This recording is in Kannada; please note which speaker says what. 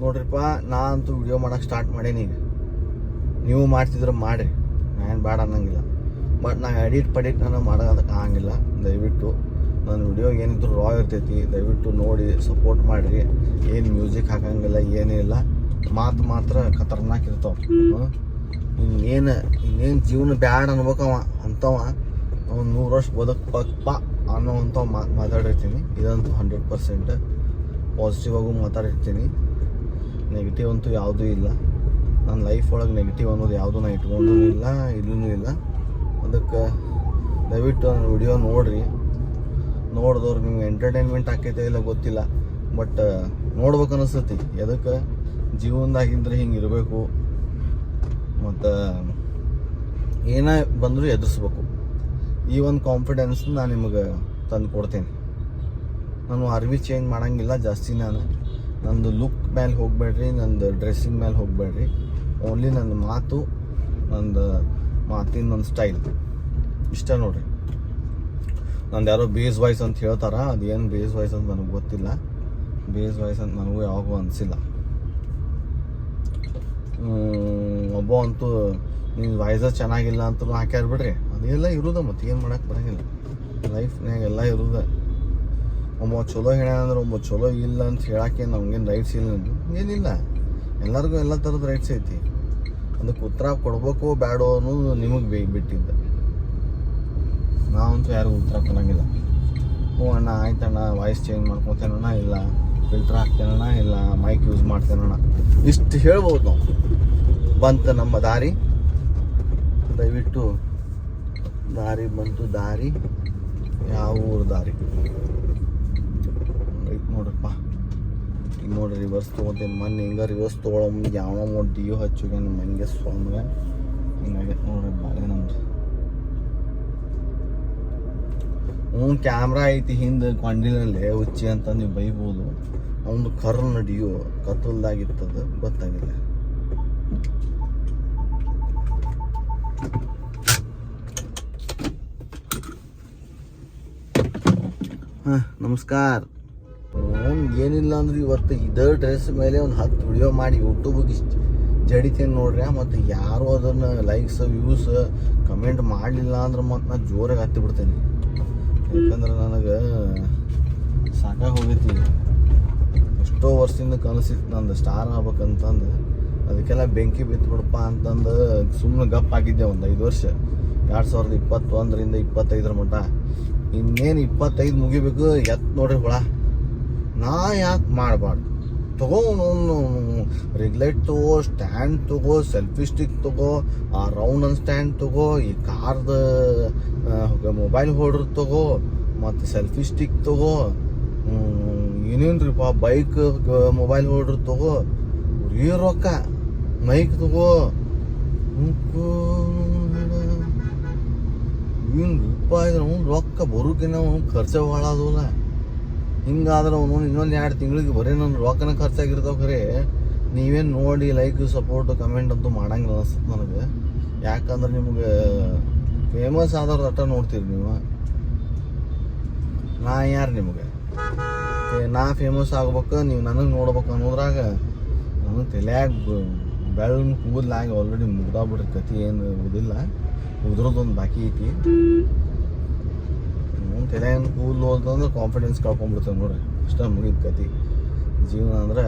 Speaker 1: ನೋಡ್ರಿಪ್ಪ, ನಾ ಅಂತೂ ವಿಡಿಯೋ ಮಾಡೋಕೆ ಸ್ಟಾರ್ಟ್ ಮಾಡೇನಿ. ಈಗ ನೀವು ಮಾಡ್ತಿದ್ರೆ ಮಾಡಿರಿ, ನಾನು ಬೇಡ ಅನ್ನಂಗಿಲ್ಲ. ಬಟ್ ನಾ ಎಡಿಟ್ ನಾನು ಮಾಡೋದಕ್ಕೆ ಆಗಂಗಿಲ್ಲ. ದಯವಿಟ್ಟು ನನ್ನ ವಿಡಿಯೋ ಏನಿದ್ರು ರಾ ಇರ್ತೈತಿ, ದಯವಿಟ್ಟು ನೋಡಿ ಸಪೋರ್ಟ್ ಮಾಡಿರಿ. ಏನು ಮ್ಯೂಸಿಕ್ ಹಾಕಂಗಿಲ್ಲ, ಏನೂ ಇಲ್ಲ. ಮಾತು ಮಾತ್ರ ಖತರ್ನಾಕ್ ಇರ್ತಾವೆ. ಇನ್ನೇನು ಜೀವನ ಬ್ಯಾಡ ಅನ್ಬೇಕವ ಅಂಥವ ಅವ್ನು 100 ವರ್ಷ ಬದುಕಪ್ಪ ಅನ್ನೋವಂಥವು ಮಾತಾಡಿರ್ತೀನಿ. ಇದಂತೂ 100% ಪಾಸಿಟಿವ್ ಆಗೂ ಮಾತಾಡಿರ್ತೀನಿ. ನೆಗೆಟಿವ್ ಅಂತೂ ಯಾವುದೂ ಇಲ್ಲ. ನನ್ನ ಲೈಫ್ ಒಳಗೆ ನೆಗೆಟಿವ್ ಅನ್ನೋದು ಯಾವುದೂ ನಾನು ಇಟ್ಕೊಂಡೂ ಇಲ್ಲ, ಇಲ್ಲೂ ಇಲ್ಲ. ಅದಕ್ಕೆ ದಯವಿಟ್ಟು ನನ್ನ ವಿಡಿಯೋ ನೋಡಿರಿ. ನೋಡಿದವ್ರು ನಿಮ್ಗೆ ಎಂಟರ್ಟೈನ್ಮೆಂಟ್ ಆಕೈತೆ ಇಲ್ಲ ಗೊತ್ತಿಲ್ಲ, ಬಟ್ ನೋಡ್ಬೇಕು ಅನಿಸ್ತೈತಿ. ಎದಕ್ಕೆ ಜೀವನದಾಗಿಂದ್ರೆ ಹಿಂಗೆ ಇರಬೇಕು, ಮತ್ತು ಏನೇ ಬಂದರೂ ಎದುರಿಸ್ಬೇಕು. ಈ ಒಂದು ಕಾನ್ಫಿಡೆನ್ಸ್ ನಾನು ನಿಮಗೆ ತಂದು ಕೊಡ್ತೇನೆ. ನಾನು ಅರ್ವಿ ಚೇಂಜ್ ಮಾಡೋಂಗಿಲ್ಲ ಜಾಸ್ತಿ. ನಂದು ಲುಕ್ ಮೇಲೆ ಹೋಗಬೇಡ್ರಿ, ನಂದು ಡ್ರೆಸ್ಸಿಂಗ್ ಮೇಲೆ ಹೋಗಬೇಡ್ರಿ. ಓನ್ಲಿ ನನ್ನ ಮಾತು, ನಂದು ಮಾತಿನ ನನ್ನ ಸ್ಟೈಲ್ ಇಷ್ಟ ನೋಡ್ರಿ. ನಂದು ಯಾರೋ ಬೇಸ್ ವಾಯ್ಸ್ ಅಂತ ಹೇಳ್ತಾರ, ಅದೇನು ಬೇಸ್ ವಾಯ್ಸ್ ಅಂತ ನನಗೆ ಗೊತ್ತಿಲ್ಲ. ಬೇಸ್ ವಾಯ್ಸ್ ಅಂತ ನನಗೂ ಯಾವಾಗೂ ಅನಿಸಿಲ್ಲ. ಒಬ್ಬ ಅಂತೂ ನೀವು ವಾಯ್ಸ ಚೆನ್ನಾಗಿಲ್ಲ ಅಂತಲೂ ಹಾಕ್ಯಾರ ಬಿಡ್ರಿ. ಅದೆಲ್ಲ ಇರೋದ, ಮತ್ತು ಏನು ಮಾಡೋಕ್ಕೆ ಬರೋಂಗಿಲ್ಲ. ಲೈಫ್ನಾಗ ಎಲ್ಲ ಇರೋದ. ಒಬ್ಬ ಚಲೋ ಹೇಳ್ಯಾನಂದ್ರೆ ಒಬ್ಬ ಚಲೋ ಇಲ್ಲ ಅಂತ ಹೇಳಕ್ಕೆ ನಮ್ಗೇನು ರೈಟ್ಸ್ ಇಲ್ಲ. ಏನಿಲ್ಲ, ಎಲ್ಲರಿಗೂ ಎಲ್ಲ ಥರದ ರೈಟ್ಸ್ ಐತಿ. ಅದಕ್ಕೆ ಉತ್ತರ ಕೊಡ್ಬೇಕು ಬೇಡೋ ಅನ್ನೋದು ನಿಮಗೆ ಬಿಟ್ಟಿದ್ದ. ನಾವಂತೂ ಯಾರಿಗೂ ಉತ್ತರ ಕೊಡೋಂಗಿಲ್ಲ. ಹ್ಞೂ ಅಣ್ಣ ಆಯ್ತಣ್ಣ, ವಾಯ್ಸ್ ಚೇಂಜ್ ಮಾಡ್ಕೊತೇನಣ್ಣ, ಇಲ್ಲ ಫಿಲ್ಟ್ರ್ ಹಾಕ್ತೇನಣ್ಣ, ಇಲ್ಲ ಮೈಕ್ ಯೂಸ್ ಮಾಡ್ತೇನಣ್ಣ, ಇಷ್ಟು ಹೇಳ್ಬೋದು ನಾವು. ಬಂತು ನಮ್ಮ ದಾರಿ, ದಯವಿಟ್ಟು ದಾರಿ ಬಂತು. ದಾರಿ ಯಾವ ಊರು ದಾರಿ ನೋಡ್ರಪ್ಪ. ಈಗ ನೋಡ್ರಿ, ರಿವರ್ಸ್ ತೊಗೋತೇನೆ. ಮೊನ್ನೆ ಹಿಂಗೆ ರಿವರ್ಸ್ ತೊಗೊಳೋ ಮುಂದೆ ಯಾವ ಡಿಯೋ ಹಚ್ಚುಗೆ ನಮ್ಮ ಮಂಗೆ ಸ್ವಾಮಿಗೆ ಹಿಂಗಾಗಿ ನೋಡ್ರಿ ಬಾಳೆ ನಮ್ದು. ಕ್ಯಾಮ್ರಾ ಐತಿ ಹಿಂದೆ ಕೊಂಡಿನಲ್ಲೇ ಹುಚ್ಚಿ ಅಂತ ನೀವು ಬೈಬೋದು. ಅವನು ಕರ್ನ ಡಿಯೋ ಕತ್ತಲ್ದಾಗಿರ್ತದ, ಗೊತ್ತಾಗಿಲ್ಲ. ನಮಸ್ಕಾರ. ಏನಿಲ್ಲ ಅಂದ್ರೆ ಇವತ್ತು ಇದೇ ಡ್ರೆಸ್ ಮೇಲೆ ಒಂದು 10 ವಿಡಿಯೋ ಮಾಡಿ ಯೂಟ್ಯೂಬಿಗೆ ಜಡಿತೇನೆ ನೋಡ್ರಿ. ಮತ್ತು ಯಾರು ಅದನ್ನು ಲೈಕ್ಸ್ ವ್ಯೂಸ್ ಕಮೆಂಟ್ ಮಾಡಲಿಲ್ಲ ಅಂದ್ರೆ ಮತ್ತು ನಾನು ಜೋರಾಗಿ ಹತ್ತಿ ಬಿಡ್ತೇನೆ. ಯಾಕಂದ್ರೆ ನನಗೆ ಸಾಕಾಗಿ ಹೋಗೈತಿ. ಎಷ್ಟೋ ವರ್ಷದಿಂದ ಕನಸಿತ್ತು ನಂದು ಸ್ಟಾರ್ ಆಗ್ಬೇಕಂತಂದು. ಅದಕ್ಕೆಲ್ಲ ಬೆಂಕಿ ಬಿತ್ಬಿಡಪ್ಪ ಅಂತಂದು ಸುಮ್ಮನೆ ಗಪ್ ಆಗಿದ್ದೆ ಒಂದು 5 ವರ್ಷ. 2021ರಿಂದ 25 ಮಟ್ಟ. ಇನ್ನೇನು 25 ಮುಗಿಬೇಕು. ನೋಡ್ರಿ ಹುಳ, ನಾ ಯಾಕೆ ಮಾಡಬಾರ್ದು? ತಗೋನು ರಿಗ್ಲೈಟ್ ತಗೋ, ಸ್ಟ್ಯಾಂಡ್ ತಗೋ, ಸೆಲ್ಫಿ ಸ್ಟಿಕ್ ತಗೋ, ಆ ರೌಂಡ್ ಅನ್ ಸ್ಟ್ಯಾಂಡ್ ತಗೋ, ಈ ಕಾರ್ದ ಮೊಬೈಲ್ ಹೋಲ್ಡರ್ ತಗೋ, ಮತ್ತು ಸೆಲ್ಫಿ ಸ್ಟಿಕ್ ತಗೋ, ಏನೇನ್ರಿಪ್ಪ ಬೈಕ್ ಮೊಬೈಲ್ ಹೋಲ್ಡರ್ ತಗೋ, ಈ ರೊಕ್ಕ ಮೈಕ್ ತಗೋ. ಏನು ರೂಪಾಯಿ ಅವ್ನು ರೊಕ್ಕ ಬರೋಕಿನ ಅವ್ನು ಖರ್ಚು ಭಾಳ ಅದಲ್ಲ. ಹಿಂಗಾದ್ರೆ ಅವನು ಇನ್ನೊಂದು 2 ತಿಂಗಳಿಗೆ ಬರೀ ನನ್ನ ರೊಕ್ಕನ ಖರ್ಚಾಗಿರ್ತಾವೆ. ಖರೆ ನೀವೇನು ನೋಡಿ ಲೈಕ್ ಸಪೋರ್ಟ್ ಕಮೆಂಟ್ ಅಂತೂ ಮಾಡಂಗಿಲ್ಲ ಅನಿಸ್ತದೆ ನನಗೆ. ಯಾಕಂದ್ರೆ ನಿಮ್ಗೆ ಫೇಮಸ್ ಆದವ್ರು ಅಟ್ಟ ನೋಡ್ತೀರಿ ನೀವು. ನಾ ಯಾರು ನಿಮಗೆ? ನಾ ಫೇಮಸ್ ಆಗ್ಬೇಕು, ನೀವು ನನಗೆ ನೋಡ್ಬೇಕು ಅನ್ನೋದ್ರಾಗ ನನಗೆ ತಲೆಯಾಗ ಬೆಳ್ಳನ ಕೂದಲಾಗಿ ಆಲ್ರೆಡಿ ಮುಗ್ದಾಗ್ಬಿಟ್ರೆ ಕತಿ. ಏನು ಉದಿಲ್ಲ, ಉದ್ರದೊಂದು ಬಾಕಿ ಐತಿ. ತಲೆಯನ್ನು ಕೂದಲು ಹೋದಂದ್ರೆ ಕಾನ್ಫಿಡೆನ್ಸ್ ಕಳ್ಕೊಂಡ್ಬಿಡ್ತೇವೆ ನೋಡ್ರಿ. ಅಷ್ಟೇ ಮುಗಿದ ಕತಿ. ಜೀವನ ಅಂದ್ರೆ